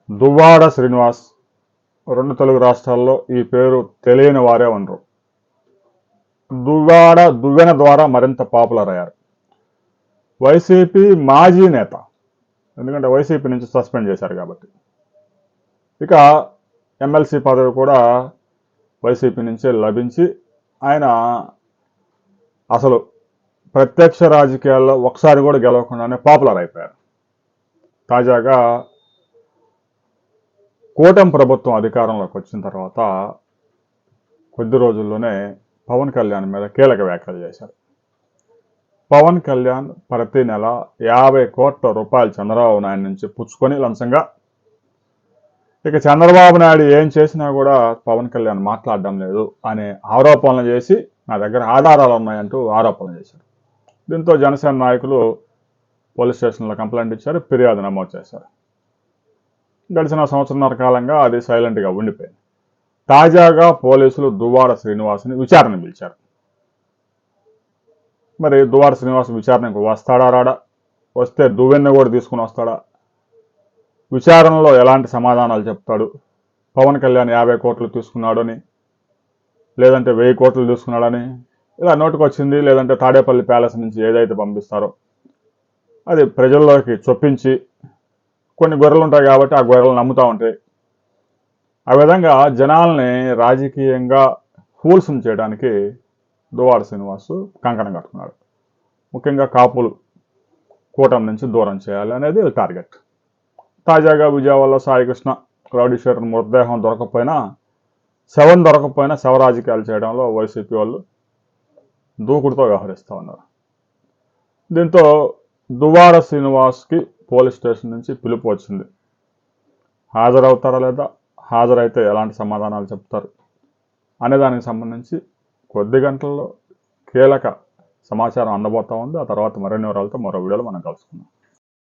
దువ్వాడ శ్రీనివాస్. రెండు తెలుగు రాష్ట్రాల్లో ఈ పేరు తెలియని వారే ఉండరు. దువ్వెన ద్వారా మరింత పాపులర్ అయ్యారు. వైసీపీ మాజీ నేత, ఎందుకంటే వైసీపీ నుంచి సస్పెండ్ చేశారు కాబట్టి. ఇక ఎమ్మెల్సీ పదవి కూడా వైసీపీ నుంచే లభించి ఆయన అసలు ప్రత్యక్ష రాజకీయాల్లో ఒకసారి కూడా గెలవకుండానే పాపులర్ అయిపోయారు. తాజాగా కూటమి ప్రభుత్వం అధికారంలోకి వచ్చిన తర్వాత కొద్ది రోజుల్లోనే పవన్ కళ్యాణ్ మీద కీలక వ్యాఖ్యలు చేశారు. పవన్ కళ్యాణ్ ప్రతి నెల 50 కోట్ల రూపాయలు చంద్రబాబు నాయుడు నుంచి పుచ్చుకొని లంచంగా, ఇక చంద్రబాబు నాయుడు ఏం చేసినా కూడా పవన్ కళ్యాణ్ మాట్లాడడం లేదు అనే ఆరోపణలు చేసి నా దగ్గర ఆధారాలు ఉన్నాయంటూ ఆరోపణలు చేశారు. దీంతో జనసేన నాయకులు పోలీస్ స్టేషన్లో కంప్లైంట్ ఇచ్చారు, ఫిర్యాదు నమోదు చేశారు. గడిచిన సంవత్సరన్నర కాలంగా అది సైలెంట్గా ఉండిపోయింది. తాజాగా పోలీసులు దువ్వాడ శ్రీనివాస్ని విచారణ పిలిచారు. మరి దువ్వాడ శ్రీనివాస్ విచారణకు వస్తాడా రాడా, వస్తే దువ్వెన్న కూడా తీసుకుని వస్తాడా, విచారణలో ఎలాంటి సమాధానాలు చెప్తాడు, పవన్ కళ్యాణ్ 50 కోట్లు తీసుకున్నాడని లేదంటే 1000 కోట్లు తీసుకున్నాడని ఇలా నోటుకొచ్చింది, లేదంటే తాడేపల్లి ప్యాలెస్ నుంచి ఏదైతే పంపిస్తారో అది ప్రజల్లోకి చొప్పించి, కొన్ని గొర్రెలు ఉంటాయి కాబట్టి ఆ గొర్రెలు నమ్ముతూ ఉంటాయి, ఆ విధంగా జనాల్ని రాజకీయంగా ఫూల్స్ని చేయడానికి దువ్వాడ శ్రీనివాస్ కంకణం కట్టుకున్నాడు. ముఖ్యంగా కాపులు కూటమి నుంచి దూరం చేయాలి అనేది టార్గెట్. తాజాగా విజయవాడలో సాయికృష్ణ రౌడీ షీటర్ మృతదేహం దొరకపోయినా, శవం దొరకపోయినా శవ రాజకీయాలు చేయడంలో వైసీపీ వాళ్ళు దూకుడుతో వ్యవహరిస్తూ ఉన్నారు. దీంతో దువ్వాడ శ్రీనివాస్కి పోలీస్ స్టేషన్ నుంచి పిలుపు వచ్చింది. హాజరవుతారా లేదా, హాజరైతే ఎలాంటి సమాధానాలు చెప్తారు అనే దానికి సంబంధించి కొద్ది గంటల్లో కీలక సమాచారం అందబోతా ఉంది. ఆ తర్వాత మరిన్ని వివరాలతో మరో వీడియోలో మనం కలుసుకుందాం.